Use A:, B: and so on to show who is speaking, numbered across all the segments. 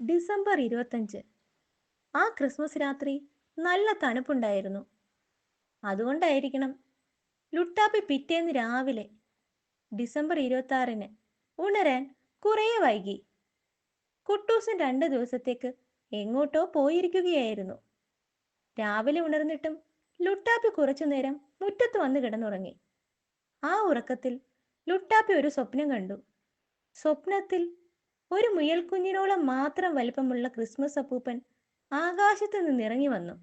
A: December 25. ആ Christmas രാത്രി നല്ല തണുപ്പുണ്ടായിരുന്നു. അതുകൊണ്ടായിരിക്കണം ലുട്ടാപ്പി പിറ്റേന്ന് രാവിലെ ഡിസംബർ 26-ന് ഉണരാൻ കുറേ വൈകി. കുട്ടൂസൻ 2 ദിവസത്തേക്ക് എങ്ങോട്ടോ പോയിരിക്കുകയായിരുന്നു. രാവിലെ ഉണർന്നിട്ടും ലുട്ടാപ്പി കുറച്ചുനേരം മുറ്റത്ത് വന്ന് കിടന്നുറങ്ങി. ആ ഉറക്കത്തിൽ ലുട്ടാപ്പി ഒരു സ്വപ്നം കണ്ടു. സ്വപ്നത്തിൽ ഒരു മുയൽക്കുഞ്ഞിനോളം മാത്രം വലിപ്പമുള്ള ക്രിസ്മസ് അപ്പൂപ്പൻ ആകാശത്ത് നിന്നിറങ്ങി വന്നു.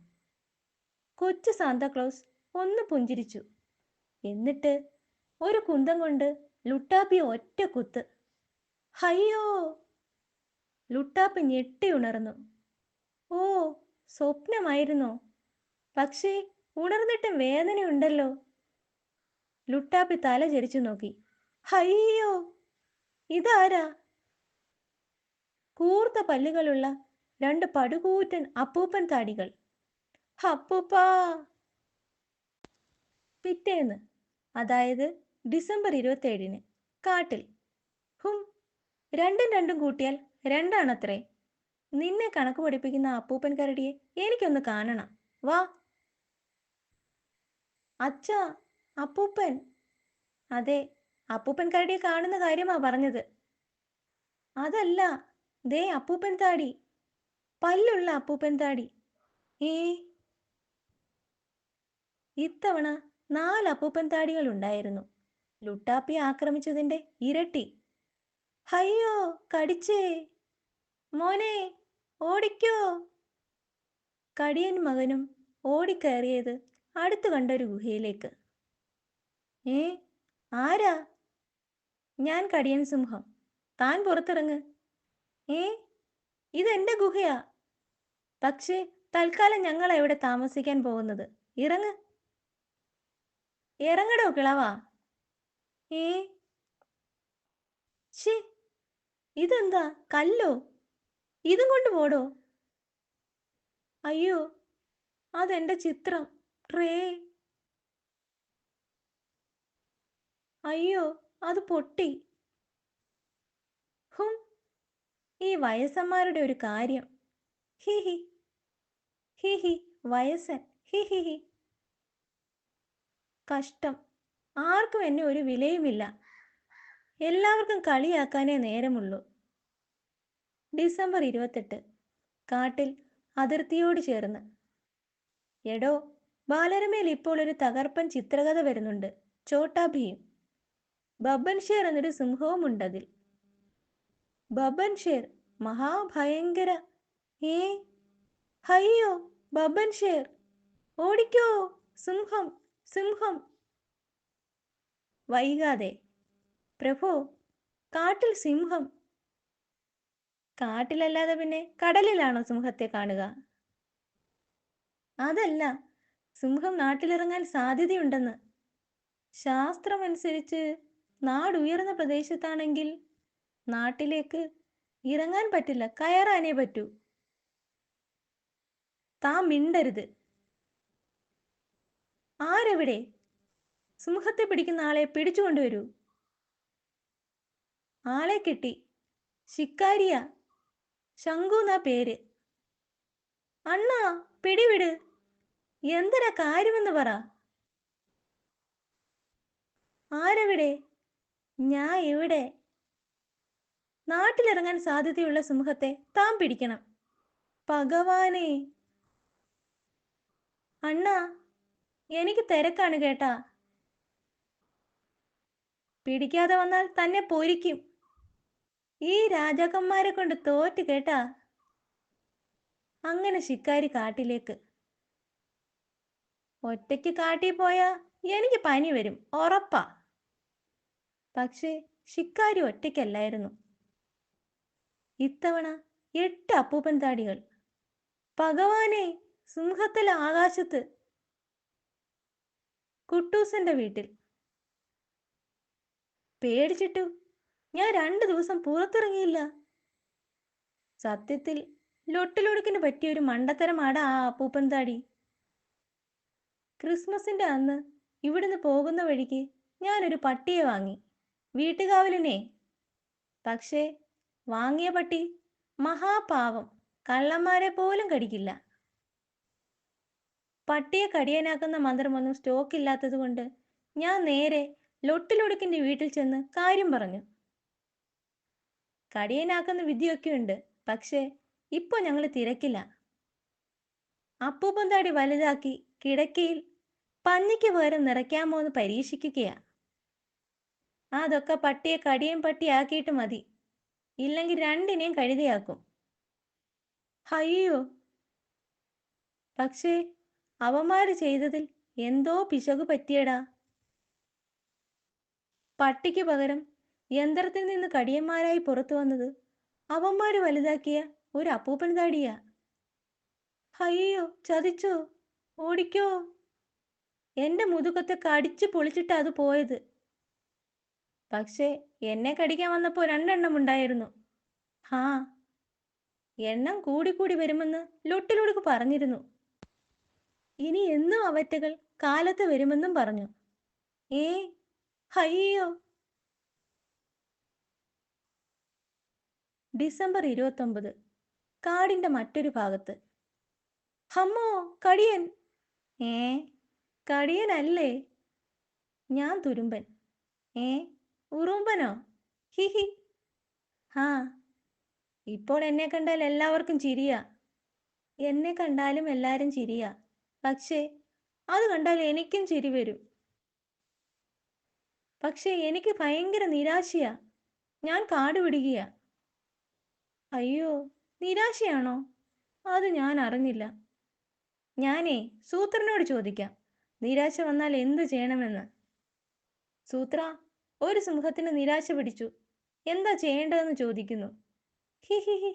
A: കൊച്ചു സാന്താക്ലോസ് ഒന്ന് പുഞ്ചിരിച്ചു. എന്നിട്ട് ഒരു കുന്തം കൊണ്ട് ലുട്ടാപ്പിയെ ഒറ്റ കുത്ത്. ഹയ്യോ! ലുട്ടാപ്പി ഞെട്ടി ഉണർന്നു. ഓ, സ്വപ്നമായിരുന്നോ? പക്ഷേ ഉണർന്നിട്ടും വേദനയുണ്ടല്ലോ. ലുട്ടാപ്പി തല ചരിച്ചു നോക്കി. ഹയ്യോ! ഇതാരാ? കൂർത്ത പല്ലുകളുള്ള 2 പടുകൂറ്റൻ അപ്പൂപ്പൻ താടികൾ. അപ്പൂപ്പാ! പിറ്റേന്ന്, അതായത് ഡിസംബർ 27-ന് കാട്ടിൽ. ഹും, രണ്ടും രണ്ടും കൂട്ടിയാൽ 2 നിന്നെ കണക്ക് പഠിപ്പിക്കുന്ന അപ്പൂപ്പൻ കരടിയെ എനിക്കൊന്ന് കാണണം. വാ. അച്ഛാ, അപ്പൂപ്പൻ. അതെ, അപ്പൂപ്പൻ കരടിയെ കാണുന്ന കാര്യമാ പറഞ്ഞത്. അതല്ല, ദേ അപ്പൂപ്പൻ താടി, പല്ലുള്ള അപ്പൂപ്പൻ താടി. ഏ, ഇത്തവണ 4 അപ്പൂപ്പൻ താടികൾ ഉണ്ടായിരുന്നു. ലുട്ടാപ്പിയെ ആക്രമിച്ചതിന്റെ ഇരട്ടി. ഹയ്യോ, കടിച്ചേ! മോനെ, ഓടിക്കോ! കടിയൻ മകനും ഓടിക്കയറിയത് അടുത്തു കണ്ടൊരു ഗുഹയിലേക്ക്. ഏ, ആരാ? ഞാൻ കടിയൻ സിംഹം. താൻ പുറത്തിറങ്ങ്. ഏ, ഇതെന്റെ ഗുഹയാ. പക്ഷേ തൽക്കാലം ഞങ്ങൾ എവിടെ താമസിക്കാൻ പോകുന്നത്? ഇറങ്ങ്. ഇറങ്ങടോ കിളവാ. ഏ, ഛേ, ഇതെന്താ, കല്ലോ? ഇതും കൊണ്ട് പോടോ. അയ്യോ, അതെന്റെ ചിത്രം, ട്രേ. അയ്യോ, അത് പൊട്ടി. ഹും, ഈ വയസ്സന്മാരുടെ ഒരു കാര്യം. ഹി ഹി ഹി ഹി. വയസ്സൻ. ഹി ഹി ഹി. കഷ്ടം, ആർക്കും എന്നെ ഒരു വിലയുമില്ല. എല്ലാവർക്കും കളിയാക്കാനേ നേരമുള്ളൂ. ഡിസംബർ 28. കാട്ടിൽ അതിർത്തിയോട് ചേർന്ന്. എടോ, ബാലരമയിൽ ഇപ്പോൾ ഒരു തകർപ്പൻ ചിത്രകഥ വരുന്നുണ്ട്. ചോട്ടാ ഭീം. ബബ്ബൻ ഷേർ എന്നൊരു സിംഹവും ഉണ്ടതിൽ. ബബ്ബൻ ഷേർ മഹാഭയങ്കര. ഏ, ഹയ്യോ, ബബ്ബൻ ഷേർ! ഓടിക്കോ! സിംഹം, സിംഹം! വൈകാതെ. പ്രഭു, കാട്ടിൽ സിംഹം. കാട്ടിലല്ലാതെ പിന്നെ കടലിലാണോ സിംഹത്തെ കാണുക? അതല്ല, സിംഹം നാട്ടിലിറങ്ങാൻ സാധ്യതയുണ്ടെന്ന്. ശാസ്ത്രമനുസരിച്ച് നാടുയർന്ന പ്രദേശത്താണെങ്കിൽ നാട്ടിലേക്ക് ഇറങ്ങാൻ പറ്റില്ല, കയറാനേ പറ്റൂ. താൻ മിണ്ടരുത്. ആരെവിടെ? സിംഹത്തെ പിടിക്കുന്ന ആളെ പിടിച്ചുകൊണ്ടുവരൂ. ആളെ കിട്ടി. ശിക്കാരിയ. ശങ്കു എന്നാ പേര്. അണ്ണാ, പിടിവിട്. എന്തിനാ കാര്യമെന്ന് പറ. ആരെവിടെ? ഞാൻ ഇവിടെ. നാട്ടിലിറങ്ങാൻ സാധ്യതയുള്ള സിംഹത്തെ താൻ പിടിക്കണം. ഭഗവാനെ! അണ്ണാ, എനിക്ക് തിരക്കാണ് കേട്ടാ. പിടിക്കാതെ വന്നാൽ തന്നെ പൊരിക്കും. ഈ രാജാക്കന്മാരെ കൊണ്ട് തോറ്റ് കേട്ടാ. അങ്ങനെ ശിക്കാരി കാട്ടിലേക്ക്. ഒറ്റയ്ക്ക് കാട്ടിൽ പോയാ എനിക്ക് പനി വരും, ഉറപ്പാ. പക്ഷേ ശിക്കാരി ഒറ്റയ്ക്കല്ലായിരുന്നു. ഇത്തവണ 8 അപ്പൂപ്പൻ താടികൾ. ഭഗവാനെ! സിംഹത്തിൽ ആകാശത്ത്. കുട്ടൂസന്റെ വീട്ടിൽ. പേടിച്ചിട്ടു ഞാൻ 2 ദിവസം പുറത്തിറങ്ങിയില്ല. സത്യത്തിൽ ലൊട്ടിലൊടുക്കിന് പറ്റിയൊരു മണ്ടത്തരമാടാ ആ അപ്പൂപ്പൻ താടി. ക്രിസ്മസിന്റെ അന്ന് ഇവിടുന്ന് പോകുന്ന വഴിക്ക് ഞാനൊരു പട്ടിയെ വാങ്ങി, വീട്ടുകാവലിനെ. പക്ഷേ വാങ്ങിയ പട്ടി മഹാപാവം, കള്ളന്മാരെ പോലും കടിക്കില്ല. പട്ടിയെ കടിയനാക്കുന്ന മന്ത്രമൊന്നും സ്റ്റോക്ക് ഇല്ലാത്തത് കൊണ്ട് ഞാൻ നേരെ ലൊട്ടിലൊടുക്കിന്റെ വീട്ടിൽ ചെന്ന് കാര്യം പറഞ്ഞു. കടിയനാക്കുന്ന വിദ്യയൊക്കെയുണ്ട്, പക്ഷേ ഇപ്പൊ ഞങ്ങൾ തിരക്കില്ല. അപ്പൂപ്പൻ താടി വലുതാക്കി കിടക്കയിൽ പന്നിക്ക് പകരം നിറയ്ക്കാമോ എന്ന് പരീക്ഷിക്കുകയാ. അതൊക്കെ പട്ടിയെ കടിയൻ പട്ടിയാക്കിയിട്ട് മതി, ഇല്ലെങ്കിൽ രണ്ടിനെയും കഴുതയാക്കും. അയ്യോ, പക്ഷേ അവന്മാര് ചെയ്തതിൽ എന്തോ പിശകു പറ്റിയടാ. പട്ടിക്ക് പകരം യന്ത്രത്തിൽ നിന്ന് കടിയന്മാരായി പുറത്തു വന്നത് അവന്മാര് വലുതാക്കിയ ഒരു അപ്പൂപ്പൻ താടിയാ. അയ്യോ, ചതിച്ചോ? ഓടിക്കോ. എന്റെ മുതുകത്തെ കടിച്ചു പൊളിച്ചിട്ടാ അത് പോയത്. പക്ഷേ എന്നെ കടിക്കാൻ വന്നപ്പോ 2 ഉണ്ടായിരുന്നു. ഹാ, എണ്ണം കൂടിക്കൂടി വരുമെന്ന് ലൊട്ടിലൊടുക്ക് പറഞ്ഞിരുന്നു. ഇനി എന്നും അവറ്റകൾ കാലത്ത് വരുമെന്നും പറഞ്ഞു. ഏ, അയ്യോ. ഡിസംബർ 29. കാടിന്റെ മറ്റൊരു ഭാഗത്ത്. ഹമ്മോ, കടിയൻ. ഏ, കടിയനല്ലേ? ഞാൻ തുരുമ്പൻ. ഏ, ഉറുമ്പനോ? ഹിഹി. ഹാ, ഇപ്പോൾ എന്നെ കണ്ടാൽ എല്ലാവർക്കും ചിരിയാ. എന്നെ കണ്ടാലും എല്ലാരും ചിരിയാ. പക്ഷേ അത് കണ്ടാൽ എനിക്കും ചിരി വരും. പക്ഷേ എനിക്ക് ഭയങ്കര നിരാശയാ. ഞാൻ കാട് വിടുകയാ. അയ്യോ, നിരാശയാണോ? അത് ഞാൻ അറിഞ്ഞില്ല. ഞാനേ സൂത്രനോട് ചോദിക്കാം, നിരാശ വന്നാൽ എന്ത് ചെയ്യണമെന്ന്. സൂത്ര, ഒരു സിംഹത്തിന് നിരാശ പിടിച്ചു, എന്താ ചെയ്യേണ്ടതെന്ന് ചോദിക്കുന്നു. ഹിഹിഹി.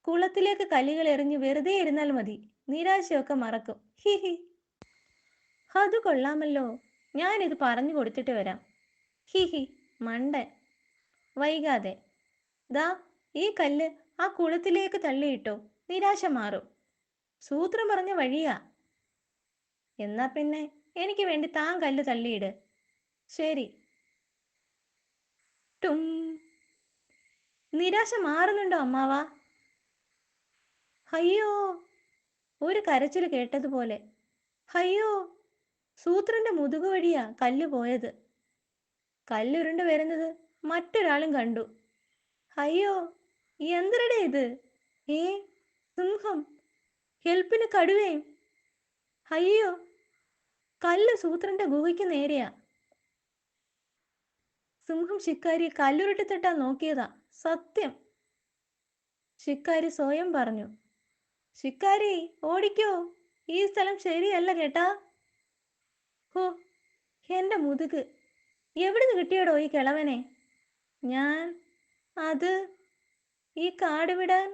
A: കുളത്തിലേക്ക് കല്ലുകൾ എറിഞ്ഞ് വെറുതെ ഇരുന്നാൽ മതി, നിരാശയൊക്കെ മറക്കും. ഹിഹി. അത് കൊള്ളാമല്ലോ, ഞാനിത് പറഞ്ഞു കൊടുത്തിട്ട് വരാം. ഹിഹി, മണ്ടൻ. വൈകാതെ. ദാ ഈ കല്ല് ആ കുളത്തിലേക്ക് തള്ളിയിട്ടോ, നിരാശ മാറും. സൂത്രം പറഞ്ഞ വഴിയാ. എന്നാ പിന്നെ എനിക്ക് വേണ്ടി താൻ കല്ല് തള്ളിയിട്. ശരി. ടും. നിരാശ മാറുന്നുണ്ടോ അമ്മാവാ? അയ്യോ, ഒരു കരച്ചിൽ കേട്ടതുപോലെ. അയ്യോ, സൂത്രന്റെ മുതുകു വഴിയാ കല്ല് പോയത്. കല്ലുരുണ്ട് വരുന്നത് മറ്റൊരാളും കണ്ടു. അയ്യോ, എന്തരടെ ഇത്? ഏ, സിംഹം. ഹെൽപ്പിന് കടുവയും. അയ്യോ, കല്ല് സൂത്രന്റെ ഗുഹയ്ക്ക് നേരെയാ. സിംഹം ശിക്കാരിയെ കല്ലുരുട്ടി തട്ടാൻ നോക്കിയതാ, സത്യം. ശിക്കാരി സ്വയം പറഞ്ഞു. ശിക്കാരി, ഓടിക്കോ, ഈ സ്ഥലം ശരിയല്ല കേട്ടാ. ഹോ, എന്റെ മുതുക് എവിടുന്ന് കിട്ടിയടോ ഈ കിളവനെ? അത് ഈ കാട് വിടാൻ.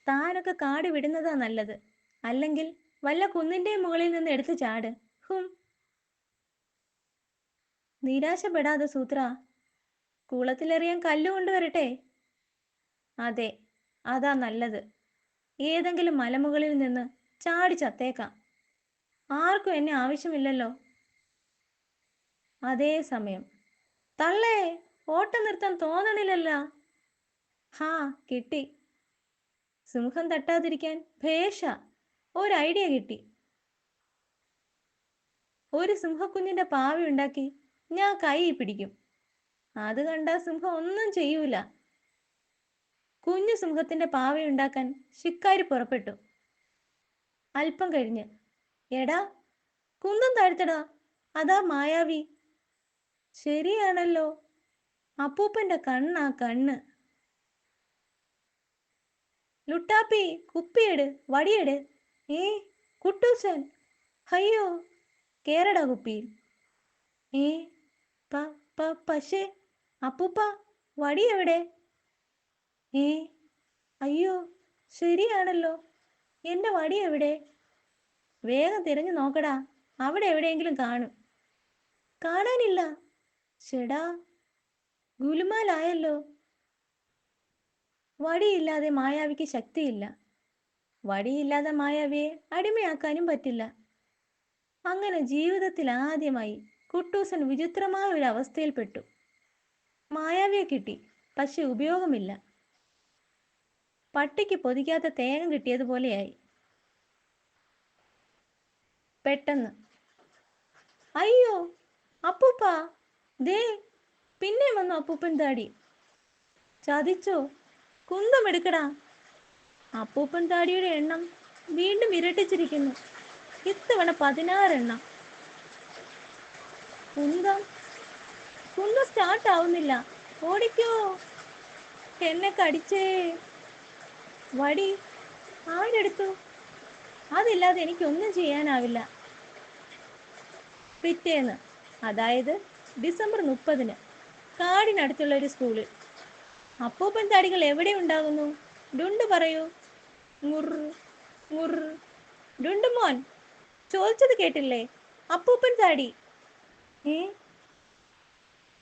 A: താനൊക്കെ കാട് വിടുന്നതാ നല്ലത്, അല്ലെങ്കിൽ വല്ല കുന്നിന്റെ മുകളിൽ നിന്ന് എടുത്ത് ചാട്. ഹും. നിരാശപ്പെടാതെ സൂത്ര, കുളത്തിലെറിയാൻ കല്ല് കൊണ്ടുവരട്ടെ? അതെ, അതാ നല്ലത്. ഏതെങ്കിലും മലമുകളിൽ നിന്ന് ചാടി ചത്തേക്കാം. ആർക്കും എന്നെ ആവശ്യമില്ലല്ലോ. അതേ സമയം. തള്ളേ, ഓട്ടം നിർത്താൻ തോന്നണില്ലല്ലോ. ഹാ, കിട്ടി. സിംഹം തട്ടാതിരിക്കാൻ ഭേഷ ഒരു ഐഡിയ കിട്ടി. ഒരു സിംഹക്കുഞ്ഞിന്റെ പാവ ഉണ്ടാക്കി ഞാൻ കൈ പിടിക്കും. അത് കണ്ട സിംഹം ഒന്നും ചെയ്യൂല. കുഞ്ഞു സിംഹത്തിന്റെ പാവയുണ്ടാക്കാൻ ശിക്കാരി പുറപ്പെട്ടു. അല്പം കഴിഞ്ഞ്, എടാ, കുന്തം താഴ്ത്തടാ, അതാ മായാവി. ശരിയാണല്ലോ, അപ്പൂപ്പന്റെ കണ്ണാ കണ്ണ്. ലുട്ടാപ്പി, കുപ്പിയെട്, വടിയെട്. ഏ, കുട്ടൂസൻ. അയ്യോ, കേറടാ കുപ്പിയിൽ. ഏ, പക്ഷേ അപ്പൂപ്പ, വടി എവിടെ? ഏ, അയ്യോ, ശരിയാണല്ലോ, എന്റെ വടി എവിടെ? വേഗം തിരഞ്ഞു നോക്കടാ, അവിടെ എവിടെയെങ്കിലും കാണും. കാണാനില്ല. ചെടാ, ഗുലുമാലായല്ലോ. വടിയില്ലാതെ മായാവിക്ക് ശക്തിയില്ല. വടിയില്ലാതെ മായാവിയെ അടിമയാക്കാനും പറ്റില്ല. അങ്ങനെ ജീവിതത്തിൽ ആദ്യമായി കുട്ടൂസൻ വിചിത്രമായ ഒരു അവസ്ഥയിൽപ്പെട്ടു. മായാവിയെ കിട്ടി. പക്ഷെ ഉപയോഗമില്ല. പട്ടിക്ക് പൊതിക്കാത്ത തേങ്ങ കിട്ടിയതുപോലെയായി. പെട്ടെന്ന്, അയ്യോ അപ്പൂപ്പ, ദേ പിന്നെ വന്നു അപ്പൂപ്പൻ താടി. ചതിച്ചോ? കുന്തമെടുക്കടാ. അപ്പൂപ്പൻ താടിയുടെ എണ്ണം വീണ്ടും ഇരട്ടിച്ചിരിക്കുന്നു. ഇത്തവണ 16 എണ്ണം. കുന്തം സ്റ്റാർട്ട് ആവുന്നില്ല. ഓടിക്കോ, എന്നെ കടിച്ചേ. വടി ആരെടുത്തു? അതില്ലാതെ എനിക്കൊന്നും ചെയ്യാനാവില്ല. പിറ്റേന്ന്, അതായത് ഡിസംബർ 30-ന് കാടിനടുത്തുള്ള ഒരു സ്കൂളിൽ. അപ്പൂപ്പൻ താടികൾ എവിടെ ഉണ്ടാകുന്നു? ഡുണ്ടു പറയൂ. മുറ് മുറ്. ഡുണ്ടുമോൻ, ചോദിച്ചത് കേട്ടില്ലേ? അപ്പൂപ്പൻ താടി. ഏ,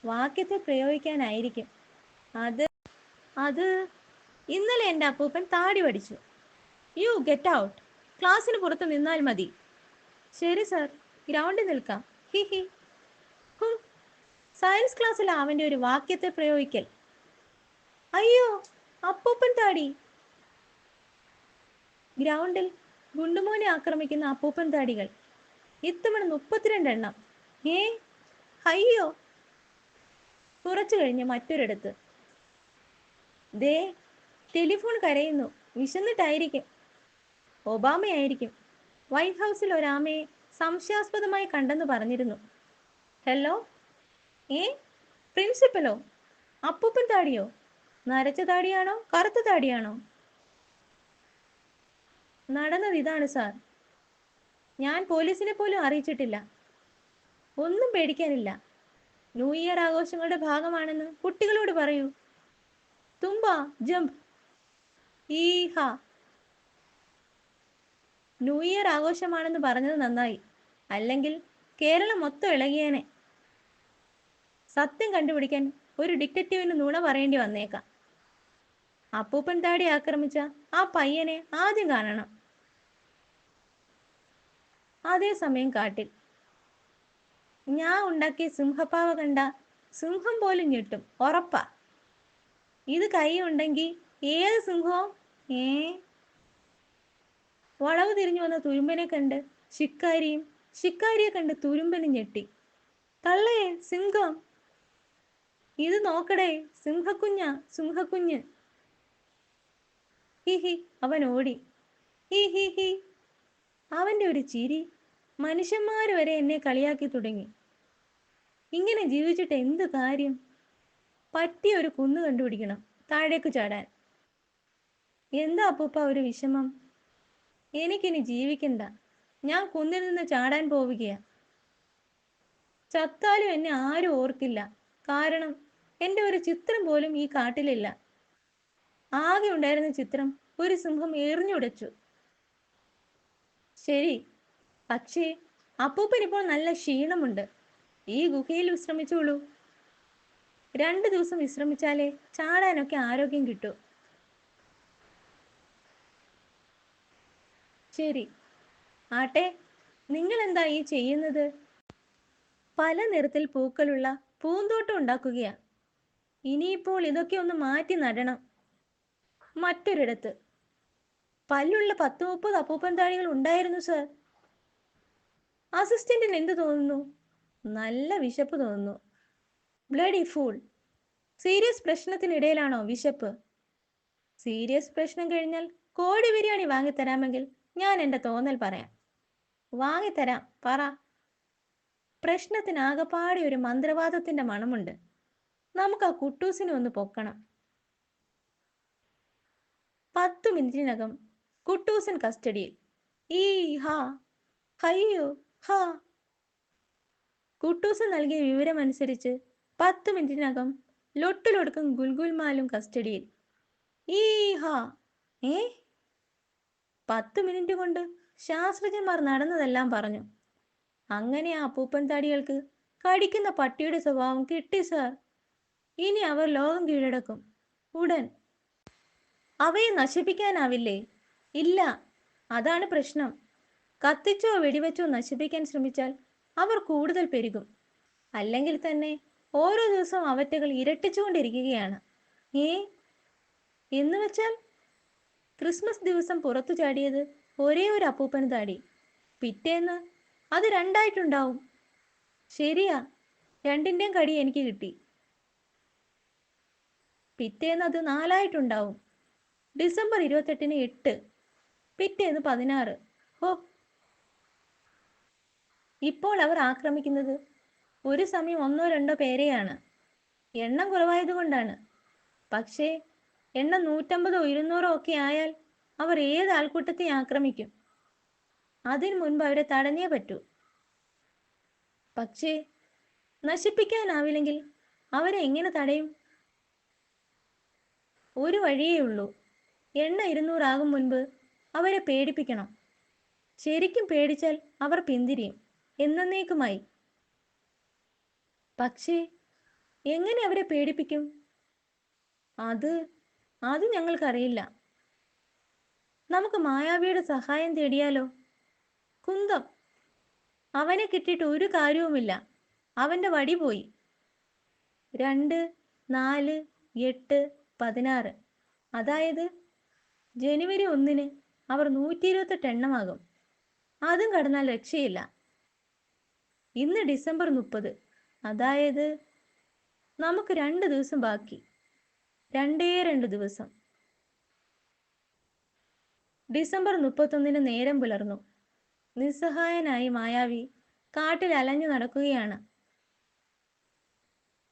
A: വാക്യത്തെ പ്രയോഗിക്കാനായിരിക്കും. അത് ഇന്നലെ എൻ്റെ അപ്പൂപ്പൻ താടി പഠിച്ചു. You get out. ക്ലാസ്സിന് പുറത്ത് നിന്നാൽ മതി. ശരി സർ, ഗ്രൗണ്ടിൽ നിൽക്കാം. He he. സയൻസ് ക്ലാസ്സിൽ അവൻ്റെ ഒരു വാക്യത്തെ പ്രയോഗിക്കൽ. അയ്യോ അപ്പൂപ്പൻ താടി. ഗ്രൗണ്ടിൽ ഗുണ്ടുമോനെ ആക്രമിക്കുന്ന അപ്പൂപ്പൻ താടികൾ. ഇത്തവണ 32 എണ്ണം. ഏ, അയ്യോ. കുറച്ചു കഴിഞ്ഞ് മറ്റൊരിടത്ത്. ദേ ടെലിഫോൺ കരയുന്നു. വിശന്നിട്ടായിരിക്കും. ഒബാമയായിരിക്കും. വൈറ്റ് ഹൗസിൽ ഒരാമയെ സംശയാസ്പദമായി കണ്ടെന്ന് പറഞ്ഞിരുന്നു. ഹലോ. ഏ, പ്രിൻസിപ്പലോ? അപ്പൂപ്പൻ താടിയോ? നരച്ച താടിയാണോ കറുത്ത താടിയാണോ? നടന്നത് ഇതാണ് സാർ. ഞാൻ പോലീസിനെ പോലും അറിയിച്ചിട്ടില്ല. ഒന്നും പേടിക്കാനില്ല. ന്യൂ ഇയർ ആഘോഷങ്ങളുടെ ഭാഗമാണെന്ന് കുട്ടികളോട് പറയൂ. തുമ്പ ജംപ്. ഈഹ. ന്യൂ ഇയർ ആഘോഷമാണെന്ന് പറഞ്ഞത് നന്നായി. അല്ലെങ്കിൽ കേരളം മൊത്തം ഇളകിയേനെ. സത്യം കണ്ടുപിടിക്കാൻ ഒരു ഡിറ്റക്റ്റീവിന് നുണ പറയേണ്ടി വന്നേക്കാം. അപ്പൂപ്പൻ താടി ആക്രമിച്ച ആ പയ്യനെ ആദ്യം കാണണം. അതേസമയം കാട്ടിൽ ഞാൻ ഉണ്ടാക്കിയ സിംഹപ്പാവ കണ്ട സിംഹം പോലും ഞെട്ടും, ഉറപ്പാ. ഇത് കൈ ഉണ്ടെങ്കിൽ ഏത് സിംഹവും വളവ് തിരിഞ്ഞു വന്ന തുരുമ്പനെ കണ്ട് ശിക്കാരിയെ കണ്ട് തുരുമ്പനും ഞെട്ടി. തള്ളേ, സിംഹം! ഇത് നോക്കടേ, സിംഹക്കുഞ്ഞ്. ഹി. അവൻ ഓടി. ഹി. അവന്റെ ഒരു ചിരി. മനുഷ്യന്മാർ വരെ എന്നെ കളിയാക്കി തുടങ്ങി. ഇങ്ങനെ ജീവിച്ചിട്ട് എന്ത് കാര്യം? പറ്റിയ ഒരു കുന്ന് കണ്ടുപിടിക്കണം താഴേക്ക് ചാടാൻ. എന്താ അപ്പൂപ്പ ഒരു വിഷമം? എനിക്കിനി ജീവിക്കണ്ട. ഞാൻ കുന്നിൽ നിന്ന് ചാടാൻ പോവുകയാ. ചത്താലും എന്നെ ആരും ഓർക്കില്ല. കാരണം എൻ്റെ ഒരു ചിത്രം പോലും ഈ കാട്ടിലില്ല. ആകെ ഉണ്ടായിരുന്ന ചിത്രം ഒരു സിംഹം എറിഞ്ഞുടച്ചു. ശരി, പക്ഷേ അപ്പൂപ്പൻ ഇപ്പോൾ നല്ല ക്ഷീണമുണ്ട്. ഈ ഗുഹയിൽ വിശ്രമിച്ചോളൂ. 2 ദിവസം വിശ്രമിച്ചാലേ ചാടാനൊക്കെ ആരോഗ്യം കിട്ടൂ. ശരി. ആട്ടെ, നിങ്ങൾ എന്താ ഈ ചെയ്യുന്നത്? പല നിറത്തിൽ പൂക്കളുള്ള പൂന്തോട്ടം ഉണ്ടാക്കുകയാ. ഇനിയിപ്പോൾ ഇതൊക്കെ ഒന്ന് മാറ്റി നടണം. മറ്റൊരിടത്ത്. പല്ലുള്ള 10-30 അപ്പൂപ്പൻ താടികൾ ഉണ്ടായിരുന്നു സർ. അസിസ്റ്റന്റിന് എന്ത് തോന്നുന്നു? നല്ല വിശപ്പ് തോന്നുന്നു. Bloody fool. സീരിയസ് പ്രശ്നത്തിനിടയിലാണോ വിശപ്പ്? സീരിയസ് പ്രശ്നം കഴിഞ്ഞാൽ കോഴി ബിരിയാണി വാങ്ങിത്തരാമെങ്കിൽ ഞാൻ എൻ്റെ തോന്നൽ പറയാം. വാങ്ങിത്തരാം, പറ. പ്രശ്നത്തിനാകപ്പാടെ ഒരു മന്ത്രവാദത്തിന്റെ മണമുണ്ട്. നമുക്ക് ആ കുട്ടൂസിനെ ഒന്ന് പൊക്കണം. 10 മിനിറ്റിനകം കുട്ടൂസൻ കസ്റ്റഡിയിൽ. അയ്യോ ഹാ. കുട്ടൂസൻ നൽകിയ വിവരമനുസരിച്ച് 10 മിനിറ്റിനകം ലൊട്ടിലൊടുക്കും ഗുൽഗുൽമാലും കസ്റ്റഡിയിൽ. 10 മിനിറ്റ് കൊണ്ട് ശാസ്ത്രജ്ഞന്മാർ നടന്നതെല്ലാം പറഞ്ഞു. അങ്ങനെ ആ അപ്പൂപ്പൻ താടികൾക്ക് കടിക്കുന്ന പട്ടിയുടെ സ്വഭാവം കിട്ടി സാർ. ഇനി അവർ ലോകം കീഴടക്കും ഉടൻ. അവയെ നശിപ്പിക്കാനാവില്ലേ? ഇല്ല, അതാണ് പ്രശ്നം. കത്തിച്ചോ വെടിവെച്ചോ നശിപ്പിക്കാൻ ശ്രമിച്ചാൽ അവർ കൂടുതൽ പെരുകും. അല്ലെങ്കിൽ തന്നെ ഓരോ ദിവസവും അവറ്റകൾ ഇരട്ടിച്ചുകൊണ്ടിരിക്കുകയാണ്. ഏ എന്ന് വെച്ചാൽ ക്രിസ്മസ് ദിവസം പുറത്തു ചാടിയത് ഒരേ ഒരു അപ്പൂപ്പന് താടി, പിറ്റേന്ന് അത് രണ്ടായിട്ടുണ്ടാവും. ശരിയാ, രണ്ടിൻ്റെയും കടി എനിക്ക് കിട്ടി. പിറ്റേന്ന് അത് നാലായിട്ടുണ്ടാവും. ഡിസംബർ 28-ന് 8, പിറ്റേന്ന് 16. ഹോ, ഇപ്പോൾ അവർ ആക്രമിക്കുന്നത് ഒരു സമയം 1-2 പേരെയാണ്. എണ്ണം കുറവായതുകൊണ്ടാണ്. പക്ഷേ എണ്ണം 150 200 ഒക്കെ ആയാൽ അവർ ഏത് ആൾക്കൂട്ടത്തെ ആക്രമിക്കും. അതിനു മുൻപ് അവരെ തടഞ്ഞേ പറ്റൂ. പക്ഷേ നശിപ്പിക്കാനാവില്ലെങ്കിൽ അവരെ എങ്ങനെ തടയും? ഒരു വഴിയേ ഉള്ളൂ. എണ്ണ 200 ആകും മുൻപ് അവരെ പേടിപ്പിക്കണം. ശരിക്കും പേടിച്ചാൽ അവർ പിന്തിരിയും, എന്നേക്കുമായി. പക്ഷേ എങ്ങനെ അവരെ പേടിപ്പിക്കും? അത് ഞങ്ങൾക്കറിയില്ല. നമുക്ക് മായാവിയുടെ സഹായം തേടിയാലോ? കുന്തം. അവനെ കിട്ടിയിട്ട് ഒരു കാര്യവുമില്ല. അവന്റെ വടി പോയി. 2, 4, 8, 16. അതായത് ജനുവരി 1-ന് അവർ 128 എണ്ണമാകും. അതും കടന്നാൽ രക്ഷയില്ല. ഇന്ന് ഡിസംബർ 30. അതായത് നമുക്ക് 2 ദിവസം ബാക്കി. 2 ദിവസം. ഡിസംബർ 31-ന് നേരം പുലർന്നു. നിസ്സഹായനായി മായാവി കാട്ടിൽ അലഞ്ഞു നടക്കുകയാണ്.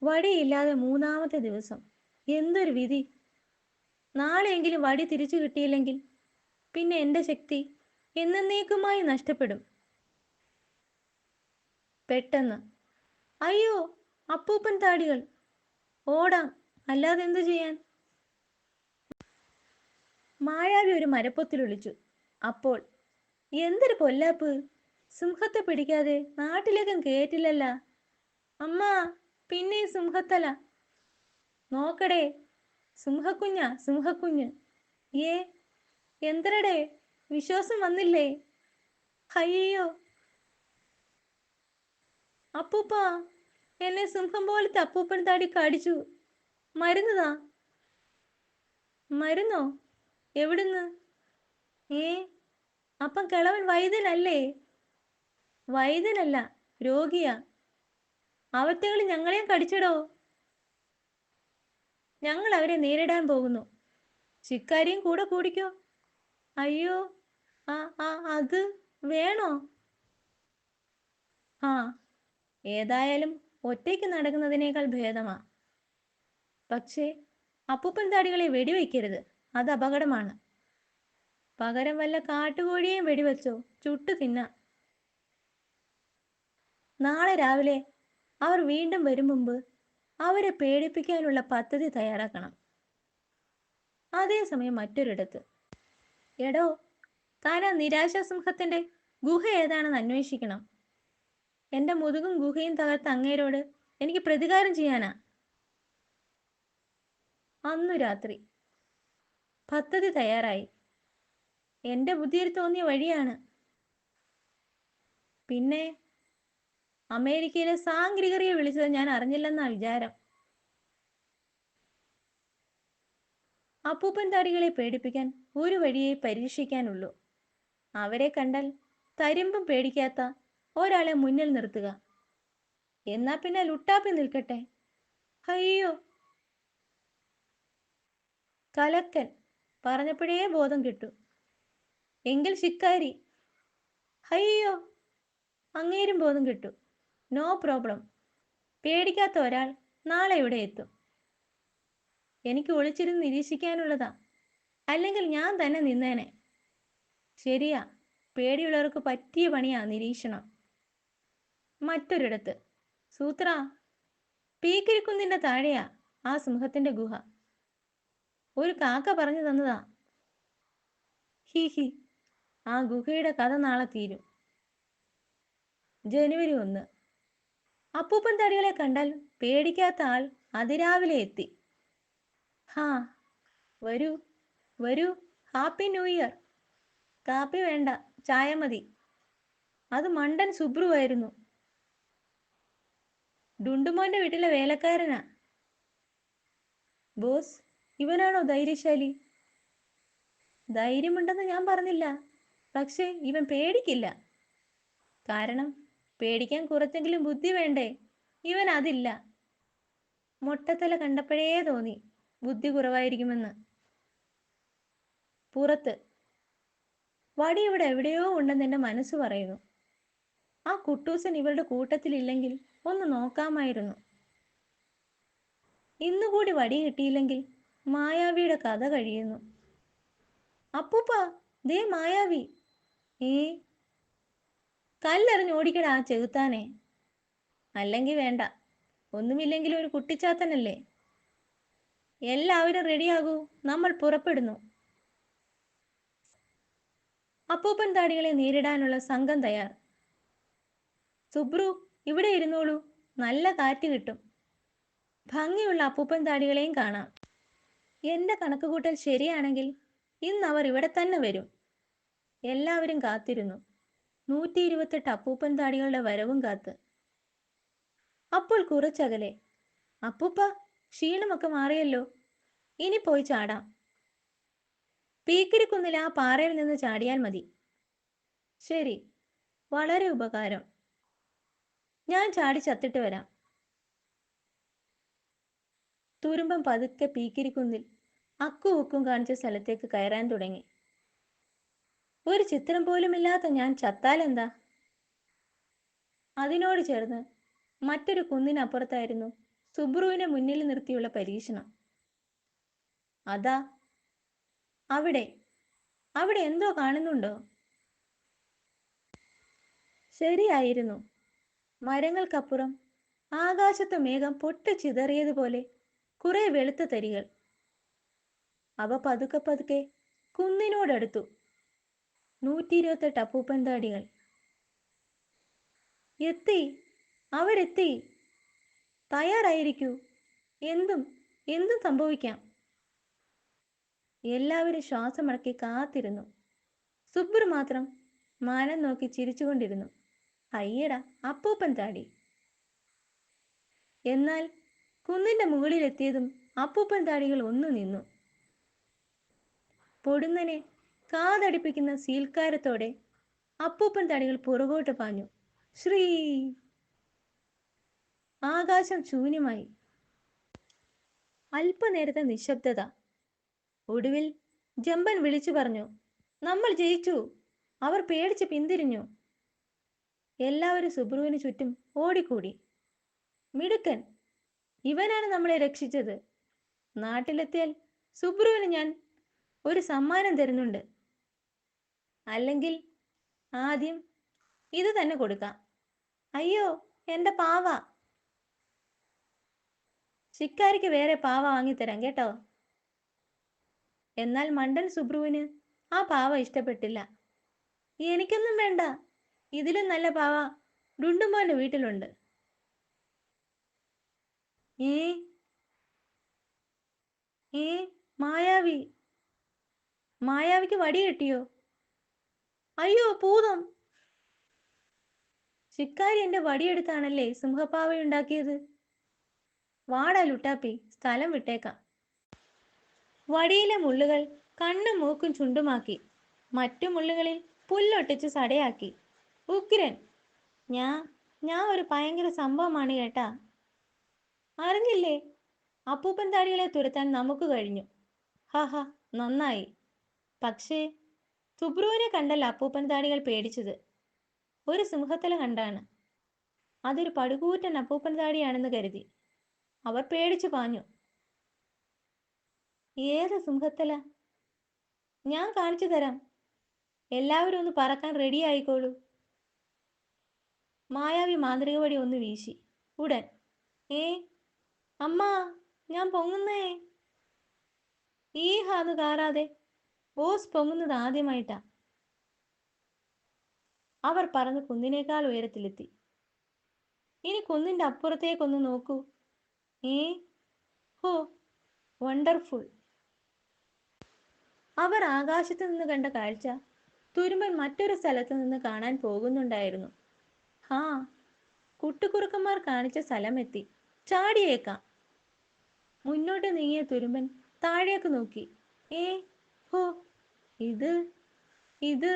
A: വടിയില്ലാതെ 3-ാമത്തെ ദിവസം. എന്തൊരു വിധി! നാളെയെങ്കിലും വടി തിരിച്ചു കിട്ടിയില്ലെങ്കിൽ പിന്നെ എൻ്റെ ശക്തി എന്നേക്കുമായി നഷ്ടപ്പെടും. പെട്ടെന്ന്, അയ്യോ, അപ്പൂപ്പൻ താടികൾ! ഓടാം, അല്ലാതെ എന്തു ചെയ്യാൻ? മായാവി ഒരു മരപ്പൊത്തിൽ ഒളിച്ചു. അപ്പോൾ, എന്തൊരു പൊല്ലാപ്പ്! സിംഹത്തെ പിടിക്കാതെ നാട്ടിലേക്കും കേറ്റില്ലല്ല. അമ്മ, പിന്നെ സിംഹത്തല! നോക്കടേ, സിംഹക്കുഞ്ഞ്! ഏ, എന്തരടേ, വിശ്വാസം വന്നില്ലേ? അയ്യോ അപ്പൂപ്പ, എന്നെ സിംഹം പോലത്തെ അപ്പൂപ്പൻ താടി കടിച്ചു. മരുന്നതാ. മരുന്നോ? എവിടുന്ന്? ഏ, അപ്പം കിളവൻ വൈദ്യനല്ലേ? വൈദ്യനല്ല, രോഗിയാ. അവറ്റകൾ ഞങ്ങളെയും കടിച്ചടോ. ഞങ്ങൾ അവരെ നേരിടാൻ പോകുന്നു. ശിക്കാരിയും കൂടെ കൂടിക്കോ. അയ്യോ, അത് വേണോ? ആ, ഏതായാലും ഒറ്റയ്ക്ക് നടക്കുന്നതിനേക്കാൾ ഭേദമാ. പക്ഷേ അപ്പൂപ്പൻ താടികളെ വെടിവെക്കരുത്, അത് അപകടമാണ്. പകരം വല്ല കാട്ടുകോഴിയെയും വെടിവെച്ചോ, ചുട്ടു തിന്നാം. നാളെ രാവിലെ അവർ വീണ്ടും വരും മുമ്പ് അവരെ പേടിപ്പിക്കാനുള്ള പദ്ധതി തയ്യാറാക്കണം. അതേസമയം മറ്റൊരിടത്ത്, എടോ, താൻ ആ നിരാശാസിംഹത്തിന്റെ ഗുഹ ഏതാണെന്ന് അന്വേഷിക്കണം. എന്റെ മുതുകും ഗുഹയും തകർത്ത അങ്ങേരോട് എനിക്ക് പ്രതികാരം ചെയ്യാനാ. അന്നു രാത്രി പദ്ധതി തയ്യാറായി. എന്റെ ബുദ്ധിയിൽ തോന്നിയ വഴിയാണ്. പിന്നെ അമേരിക്കയിലെ സാംഗ്രികറിയെ വിളിച്ചത് ഞാൻ അറിഞ്ഞില്ലെന്നാ വിചാരം. അപ്പൂപ്പൻ താടികളെ പേടിപ്പിക്കാൻ ഒരു വഴിയെ പരീക്ഷിക്കാനുള്ളൂ. അവരെ കണ്ടാൽ തരിമ്പും പേടിക്കാത്ത ഒരാളെ മുന്നിൽ നിർത്തുക. എന്നാ പിന്നെ ലുട്ടാപ്പി നിൽക്കട്ടെ. അയ്യോ, കലക്കൻ! പറഞ്ഞപ്പോഴേ ബോധം കിട്ടു. എങ്കിൽ ശിക്കാരി. അയ്യോ, അങ്ങേരും ബോധം കിട്ടു. No problem. പേടിക്കാത്ത ഒരാൾ നാളെ ഇവിടെ എത്തും. എനിക്ക് ഒളിച്ചിരുന്ന് നിരീക്ഷിക്കാനുള്ളതാ, അല്ലെങ്കിൽ ഞാൻ തന്നെ നിന്നേനെ. ശരിയാ, പേടിയുള്ളവർക്ക് പറ്റിയ പണിയാ നിരീക്ഷണം. മറ്റൊരിടത്ത്, സൂത്ര, പീക്കിരിക്കുന്നിന്റെ താഴെയാ ആ സിംഹത്തിന്റെ ഗുഹ. ഒരു കാക്ക പറഞ്ഞു തന്നതാ. ഹി, ആ ഗുഹയുടെ കഥ നാളെ തീരും. ജനുവരി 1. അപ്പൂപ്പൻ തടികളെ കണ്ടാൽ പേടിക്കാത്ത ആൾ അതിരാവിലെ എത്തി. ഹാ, വരൂ വരൂ, ഹാപ്പി ന്യൂ ഇയർ. കാപ്പി വേണ്ട, ചായ മതി. അത് മണ്ടൻ സുബ്രുവായിരുന്നു. ഡുണ്ടുമോന്റെ വീട്ടിലെ വേലക്കാരനാ. ബോസ്, ഇവനാണോ ധൈര്യശാലി? ധൈര്യമുണ്ടെന്ന് ഞാൻ പറഞ്ഞില്ല, പക്ഷേ ഇവൻ പേടിക്കില്ല. കാരണം പേടിക്കാൻ കുറച്ചെങ്കിലും ബുദ്ധി വേണ്ടേ? ഇവൻ അതില്ല. മൊട്ടത്തല കണ്ടപ്പോഴേ തോന്നി ബുദ്ധി കുറവായിരിക്കുമെന്ന്. പുറത്ത് വടി ഇവിടെ എവിടെയോ ഉണ്ടെന്ന് എൻ്റെ മനസ്സ് പറയുന്നു. ആ കുട്ടൂസൻ ഇവരുടെ കൂട്ടത്തിലില്ലെങ്കിൽ ഒന്ന് നോക്കാമായിരുന്നു. ഇന്നുകൂടി വടി കിട്ടിയില്ലെങ്കിൽ മായാവിയുടെ കഥ കഴിയുന്നു. അപ്പൂപ്പ, ദേ മായാവി. ഏ, കല്ലെറിഞ്ഞ് ഓടിക്കടാ ആ ചെകുത്താനെ. അല്ലെങ്കിൽ വേണ്ട, ഒന്നുമില്ലെങ്കിലും ഒരു കുട്ടിച്ചാത്തനല്ലേ. എല്ലാവരും റെഡിയാകൂ, നമ്മൾ പുറപ്പെടുന്നു. അപ്പൂപ്പൻ താടികളെ നേരിടാനുള്ള സംഘം തയ്യാർ. സുബ്രു, ഇവിടെ ഇരുന്നോളൂ, നല്ല കാറ്റ് കിട്ടും. ഭംഗിയുള്ള അപ്പൂപ്പൻ താടികളെയും കാണാം. എൻ്റെ കണക്കുകൂട്ടൽ ശരിയാണെങ്കിൽ ഇന്ന് അവർ ഇവിടെ തന്നെ വരും. എല്ലാവരും കാത്തിരുന്നു, 128 അപ്പൂപ്പൻ താടികളുടെ വരവും കാത്ത്. അപ്പോൾ കുറച്ചകലെ, അപ്പൂപ്പ, ക്ഷീണമൊക്കെ മാറിയല്ലോ, ഇനി പോയി ചാടാം. പീക്കിരിക്കുന്നിൽ ആ പാറയിൽ നിന്ന് ചാടിയാൽ മതി. ശരി, വളരെ ഉപകാരം. ഞാൻ ചാടി ചത്തിട്ട് വരാം. തുരുമ്പം പതുക്കെ പീക്കിരിക്കുന്നിൽ അക്കും ഉക്കും കാണിച്ച സ്ഥലത്തേക്ക് കയറാൻ തുടങ്ങി. ഒരു ചിത്രം പോലുമില്ലാത്ത ഞാൻ ചത്താലെന്താ? അതിനോട് ചേർന്ന് മറ്റൊരു കുന്നിനപ്പുറത്തായിരുന്നു സുബ്രുവിനെ മുന്നിൽ നിർത്തിയുള്ള പരീക്ഷണം. അതാ അവിടെ, അവിടെ എന്തോ കാണുന്നുണ്ടോ? ശരിയായിരുന്നു, മരങ്ങൾക്കപ്പുറം ആകാശത്ത് മേഘം പൊട്ടിച്ചിതറിയതുപോലെ കുറെ വെളുത്ത തരികൾ. അവ പതുക്കെ പതുക്കെ കുന്നിനോടടുത്തു. 128 അപ്പൂപ്പൻ താടികൾ എത്തി, അവരെത്തി. തയ്യാറായിരിക്കൂ, എന്തും എന്തും സംഭവിക്കാം. എല്ലാവരും ശ്വാസമടക്കി കാത്തിരുന്നു. സുബ്രു മാത്രം മാനം നോക്കി ചിരിച്ചുകൊണ്ടിരുന്നു. അയ്യടാ അപ്പൂപ്പൻ താടി. എന്നാൽ കുന്നിന്റെ മുകളിലെത്തിയതും അപ്പൂപ്പൻ താടികൾ ഒന്നു നിന്നു. പൊടുന്നനെ കാതടിപ്പിക്കുന്ന സീൽക്കാരത്തോടെ അപ്പൂപ്പൻ താടികൾ പുറകോട്ട് പാഞ്ഞു. ശ്രീ! ആകാശം ശൂന്യമായി. അല്പനേരത്തെ നിശബ്ദത. ഒടുവിൽ ജമ്പൻ വിളിച്ചു പറഞ്ഞു, നമ്മൾ ജയിച്ചു. അവർ പേടിച്ച് പിന്തിരിഞ്ഞു. എല്ലാവരും സുബ്രുവിന് ചുറ്റും ഓടിക്കൂടി. മിടുക്കൻ, ഇവനാണ് നമ്മളെ രക്ഷിച്ചത്. നാട്ടിലെത്തിയാൽ സുബ്രുവിന് ഞാൻ ഒരു സമ്മാനം തരുന്നുണ്ട്. അല്ലെങ്കിൽ ആദ്യം ഇത് തന്നെ കൊടുക്കാം. അയ്യോ, എൻ്റെ പാവ. ശിക്കാരിക്ക് വേറെ പാവ വാങ്ങിത്തരാം കേട്ടോ. എന്നാൽ മണ്ടൻ സുബ്രുവിന് ആ പാവ ഇഷ്ടപ്പെട്ടില്ല. എനിക്കൊന്നും വേണ്ട, ഇതിലും നല്ല പാവ ഡുണ്ടുമോന്റെ വീട്ടിലുണ്ട്. ഏ ഏ മായാവി, മായാവിക്ക് വടി കിട്ടിയോ? അയ്യോ ഭൂതം! ശിക്കാരി എന്റെ വടിയെടുത്താണല്ലേ സിംഹപ്പാവയുണ്ടാക്കിയത്. വാടാ ലുട്ടാപ്പി, സ്ഥലം വിട്ടേക്കാം. വടിയിലെ മുള്ളുകൾ കണ്ണും മൂക്കും ചുണ്ടുമാക്കി. മറ്റു മുള്ളുകളിൽ പുല്ലൊട്ടിച്ച് സടയാക്കി. ഉഗ്രൻ! ഞാൻ ഒരു ഭയങ്കര സംഭവമാണ് കേട്ടാ. അറിഞ്ഞില്ലേ? അപ്പൂപ്പൻ താടികളെ തുരത്താൻ നമുക്ക് കഴിഞ്ഞു. ഹാ, നന്നായി. പക്ഷേ സുബ്രുവിനെ കണ്ടല്ല അപ്പൂപ്പൻ താടികൾ പേടിച്ചത്. ഒരു സിംഹത്തല കണ്ടാണ്. അതൊരു പടുകൂറ്റൻ അപ്പൂപ്പൻ താടിയാണെന്ന് കരുതി അവർ പേടിച്ചു പാഞ്ഞു. ഏത് സിംഹത്തല? ഞാൻ കാണിച്ചു തരാം. എല്ലാവരും ഒന്ന് പറക്കാൻ റെഡി ആയിക്കോളൂ. മായാവി മാന്ത്രിക വടി ഒന്ന് വീശി. ഉടൻ അമ്മ, ഞാൻ പൊങ്ങുന്നേ. ഈ ഹാന്ന് കാറാതെ ബോസ് പൊങ്ങുന്നത് ആദ്യമായിട്ടാ. അവർ പറന്ന് കുന്നിനേക്കാൾ ഉയരത്തിലെത്തി. ഇനി കുന്നിന്റെ അപ്പുറത്തേക്കൊന്ന് നോക്കൂ. ഹോ, വണ്ടർഫുൾ! അവർ ആകാശത്ത് നിന്ന് കണ്ട കാഴ്ച തുരുമ്പൻ മറ്റൊരു സ്ഥലത്ത് നിന്ന് കാണാൻ പോകുന്നുണ്ടായിരുന്നു. ഹാ, കുട്ടുകുറുക്കന്മാർ കാണിച്ച സ്ഥലമെത്തി. ചാടിയേക്കാം. മുന്നോട്ട് നീങ്ങിയ തുരുമ്പൻ താഴേക്ക് നോക്കി. ഏ ഹോ, ഇത് ഇത്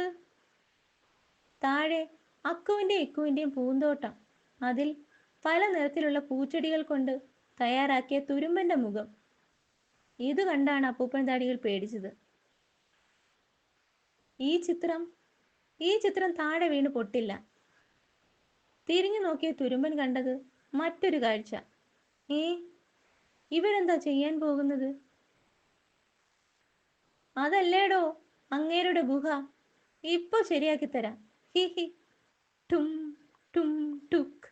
A: താഴെ അക്കുവിൻ്റെയും ഇക്കുവിൻ്റെയും പൂന്തോട്ടം. അതിൽ പല നിറത്തിലുള്ള പൂച്ചെടികൾ കൊണ്ട് തയ്യാറാക്കിയ തുരുമ്പന്റെ മുഖം. ഇത് കണ്ടാണ് അപ്പൂപ്പൻ താടികൾ പേടിച്ചത്. ഈ ചിത്രം താഴെ വീണ് പൊട്ടില്ല. തിരിഞ്ഞു നോക്കിയ തുരുമ്പൻ കണ്ടത് മറ്റൊരു കാഴ്ച. ഏ ഇവരെന്താ ചെയ്യാൻ പോകുന്നത്? അതല്ലേടോ അങ്ങേരുടെ ഗുഹ. ഇപ്പൊ ശരിയാക്കി തരാം. He he. ടും ടും ടുക്ക്.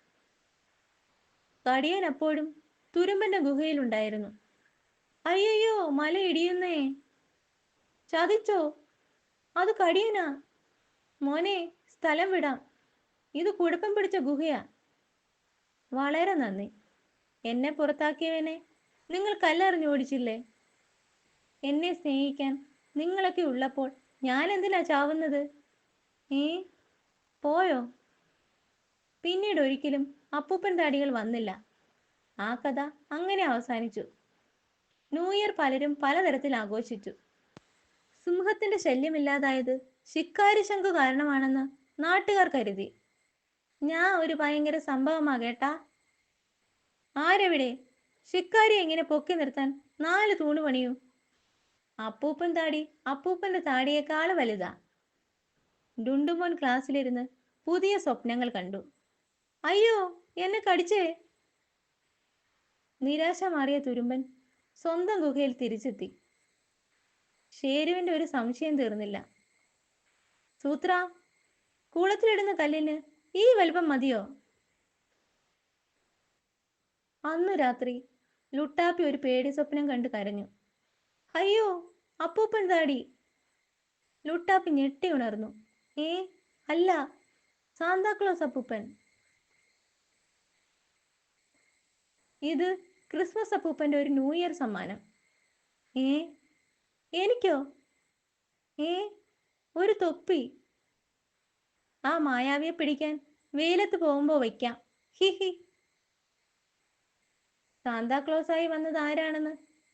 A: കടിയൻ അപ്പോഴും തുരുമ്പന്റെ ഗുഹയിലുണ്ടായിരുന്നു. അയ്യോ, മല ഇടിയുന്നേ. ചതിച്ചോ? അത് കടിയനാ. മോനെ, സ്ഥലം വിടാം. ഇത് കുഴപ്പം പിടിച്ച ഗുഹയാ. വളരെ നന്ദി. എന്നെ പുറത്താക്കിയവനെ നിങ്ങൾ കല്ലെറിഞ്ഞ് ഓടിച്ചില്ലേ? എന്നെ സ്നേഹിക്കാൻ നിങ്ങളൊക്കെ ഉള്ളപ്പോൾ ഞാൻ എന്തിനാ ചാവുന്നത്? ഏ പോയോ? പിന്നീട് ഒരിക്കലും അപ്പൂപ്പൻ താടികൾ വന്നില്ല. ആ കഥ അങ്ങനെ അവസാനിച്ചു. ന്യൂ ഇയർ പലരും പലതരത്തിൽ ആഘോഷിച്ചു. സിംഹത്തിന്റെ ശല്യമില്ലാതായത് ശിക്കാരി ശംഖു കാരണമാണെന്ന് നാട്ടുകാർ കരുതി. ഞാൻ ഒരു ഭയങ്കര സംഭവമാകേട്ടാ. ആരെവിടെ? ശിക്കാരി എങ്ങനെ പൊക്കി നിർത്താൻ 4 തൂണ് പണിയൂ? അപ്പൂപ്പൻ താടി അപ്പൂപ്പന്റെ താടിയേക്കാൾ വലുതാ. ഡുണ്ടുമോൻ ക്ലാസ്സിലിരുന്ന് പുതിയ സ്വപ്നങ്ങൾ കണ്ടു. അയ്യോ, എന്നെ കടിച്ചേ. നിരാശ മാറിയ തുരുമ്പൻ സ്വന്തം ഗുഹയിൽ തിരിച്ചെത്തി. ഷേരുവിന്റെ ഒരു സംശയം തീർന്നില്ല. സൂത്ര, കുളത്തിലിടുന്ന കല്ലിന് ഈ വലിപ്പം മതിയോ? അന്നു രാത്രി ലുട്ടാപ്പി ഒരു പേടി സ്വപ്നം കണ്ട് കരഞ്ഞു. അയ്യോ, അപ്പൂപ്പൻ താടി. ലുട്ടാപ്പി ഞെട്ടി ഉണർന്നു. ഏ അല്ല, സാന്താക്ലോസ് അപ്പൂപ്പൻ. ഇത് ക്രിസ്മസ് അപ്പൂപ്പന്റെ ഒരു ന്യൂ ഇയർ സമ്മാനം. ഏ എനിക്കോ? ഏ ഒരു തൊപ്പി. ആ മായാവിയെ പിടിക്കാൻ വെയിലത്ത് പോകുമ്പോ വയ്ക്കാം. He he. സാന്താക്ലോസായി വന്നത് ആരാണെന്ന്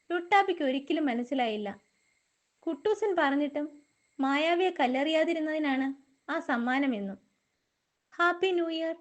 A: ലുട്ടാപ്പിക്ക് ഒരിക്കലും മനസ്സിലായില്ല. കുട്ടൂസൻ പറഞ്ഞിട്ടും മായാവിയെ കല്ലെറിയാതിരുന്നതിനാണ് ആ സമ്മാനമെന്നും. Happy new year.